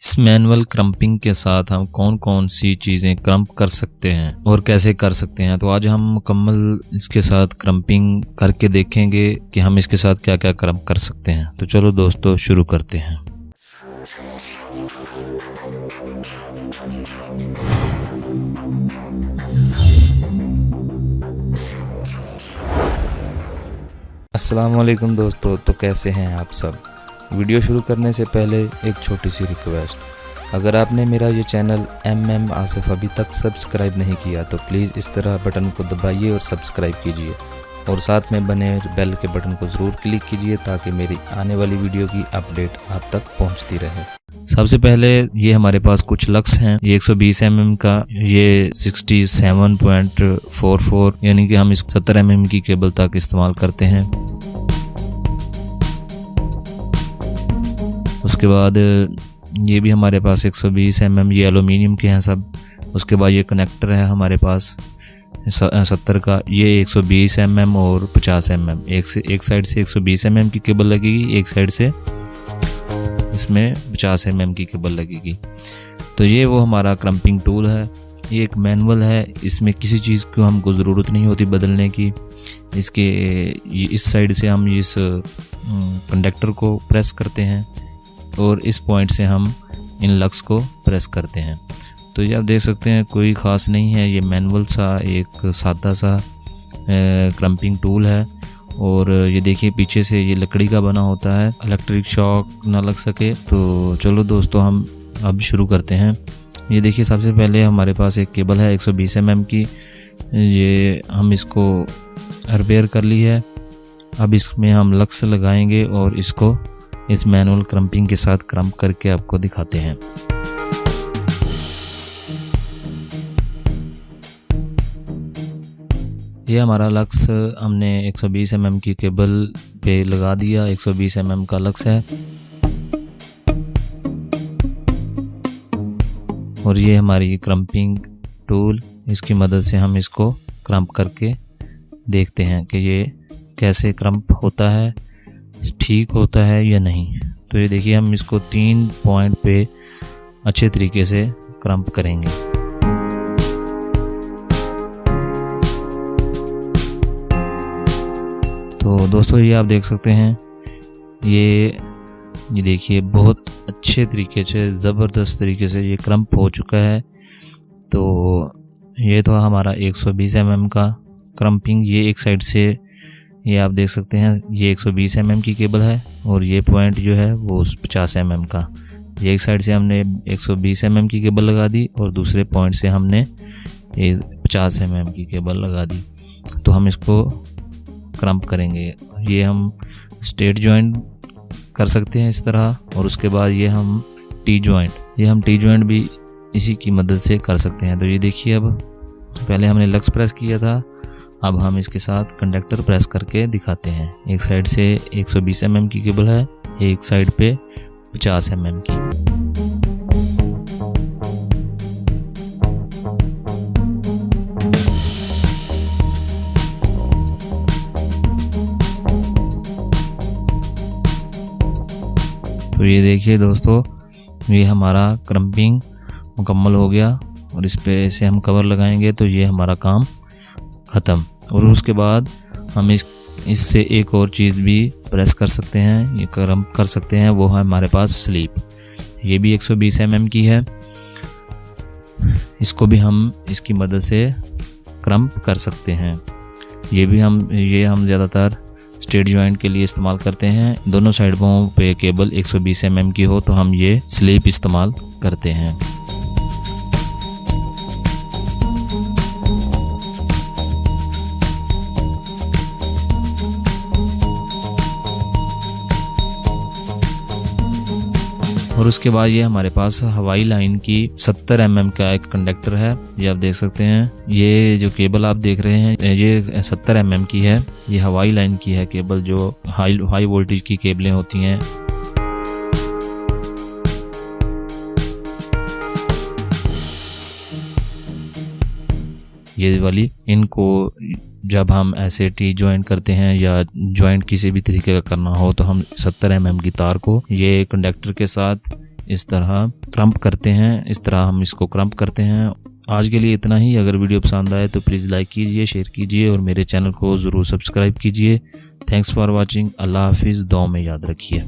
इस manual krumping के साथ हम कौन कौन सी चीज़ें क्रम्प कर सकते हैं और कैसे कर सकते हैं, तो आज हम मुकम्मल इसके साथ क्रम्पिंग करके देखेंगे कि हम इसके साथ क्या क्या क्रम्प कर सकते हैं। तो चलो दोस्तों शुरू करते हैं। अस्सलाम वालेकुम दोस्तों, तो कैसे हैं आप सब। वीडियो शुरू करने से पहले एक छोटी सी रिक्वेस्ट, अगर आपने मेरा ये चैनल MM आसिफ अभी तक सब्सक्राइब नहीं किया तो प्लीज़ इस तरह बटन को दबाइए और सब्सक्राइब कीजिए और साथ में बने बेल के बटन को ज़रूर क्लिक कीजिए ताकि मेरी आने वाली वीडियो की अपडेट आप तक पहुंचती रहे। सबसे पहले ये हमारे पास कुछ लक्स हैं। ये 120 mm का, ये 67.44 यानी कि हम इस 70 mm की केबल तक इस्तेमाल करते हैं। उसके बाद ये भी हमारे पास 120 mm, ये एलुमिनियम के हैं सब। उसके बाद ये कनेक्टर है हमारे पास 70 का, ये 120 mm और 50 mm। एक साइड से 120 mm की केबल लगेगी, एक साइड से इसमें 50 mm की केबल लगेगी। तो ये वो हमारा क्रम्पिंग टूल है। ये एक मैनुअल है, इसमें किसी चीज़ को हमको ज़रूरत नहीं होती बदलने की। इसके इस साइड से हम इस कंडक्टर को प्रेस करते हैं और इस पॉइंट से हम इन लक्स को प्रेस करते हैं। तो ये आप देख सकते हैं, कोई ख़ास नहीं है, ये मैनुअल सा एक सादा सा क्रम्पिंग टूल है। और ये देखिए पीछे से ये लकड़ी का बना होता है, इलेक्ट्रिक शॉक ना लग सके। तो चलो दोस्तों हम अब शुरू करते हैं। ये देखिए सबसे पहले हमारे पास एक केबल है 120 mm की, ये हम इसको रिपेयर कर ली है। अब इसमें हम लक्स लगाएंगे और इसको इस मैनुअल क्रम्पिंग के साथ क्रम्प करके आपको दिखाते हैं। ये हमारा लक्स हमने 120 mm की केबल पे लगा दिया। 120 mm का लक्स है और ये हमारी क्रम्पिंग टूल, इसकी मदद से हम इसको क्रम्प करके देखते हैं कि ये कैसे क्रम्प होता है, ठीक होता है या नहीं। तो ये देखिए हम इसको 3 पॉइंट पे अच्छे तरीके से क्रम्प करेंगे। तो दोस्तों ये आप देख सकते हैं, ये देखिए बहुत अच्छे तरीके से, ज़बरदस्त तरीके से ये क्रम्प हो चुका है। तो ये तो हमारा 120 mm का क्रम्पिंग। ये एक साइड से ये आप देख सकते हैं, ये 120 mm की केबल है और ये पॉइंट जो है वो 50 mm का। ये एक साइड से हमने 120 mm की केबल लगा दी और दूसरे पॉइंट से हमने 50 mm की केबल लगा दी। तो हम इसको क्रम्प करेंगे। ये हम स्ट्रेट जॉइंट कर सकते हैं इस तरह, और उसके बाद ये हम टी जॉइंट भी इसी की मदद से कर सकते हैं। तो ये देखिए, अब पहले हमने लक्स प्रेस किया था, अब हम इसके साथ कंडक्टर प्रेस करके दिखाते हैं। एक साइड से 120 mm की केबल है, एक साइड पे 50 mm की। तो ये देखिए दोस्तों, ये हमारा क्रम्पिंग मुकम्मल हो गया और इस पे से हम कवर लगाएंगे तो ये हमारा काम ख़त्म। और उसके बाद हम इससे एक और चीज़ भी प्रेस कर सकते हैं, ये क्रम्प कर सकते हैं, वो है हमारे पास स्लीप। ये भी 120 mm की है, इसको भी हम इसकी मदद से क्रम्प कर सकते हैं। ये हम ज़्यादातर स्ट्रेट जॉइंट के लिए इस्तेमाल करते हैं। दोनों साइडों पे केबल 120 mm की हो तो हम ये स्लीप इस्तेमाल करते हैं। और उसके बाद ये हमारे पास हवाई लाइन की 70 mm का एक कंडक्टर है। ये आप देख सकते हैं, ये जो केबल आप देख रहे हैं ये 70 mm की है। ये हवाई लाइन की है केबल, जो हाई वोल्टेज की केबलें होती हैं। ये वाली, इनको जब हम ऐसे टी ज्वाइंट करते हैं या ज्वाइंट किसी भी तरीके का करना हो तो हम 70 mm की तार को ये कंडक्टर के साथ इस तरह क्रम्प करते हैं, इस तरह हम इसको क्रम्प करते हैं। आज के लिए इतना ही। अगर वीडियो पसंद आए तो प्लीज़ लाइक कीजिए, शेयर कीजिए और मेरे चैनल को ज़रूर सब्सक्राइब कीजिए। Thanks for watching. अल्लाह हाफिज़। दुआ में याद रखिए।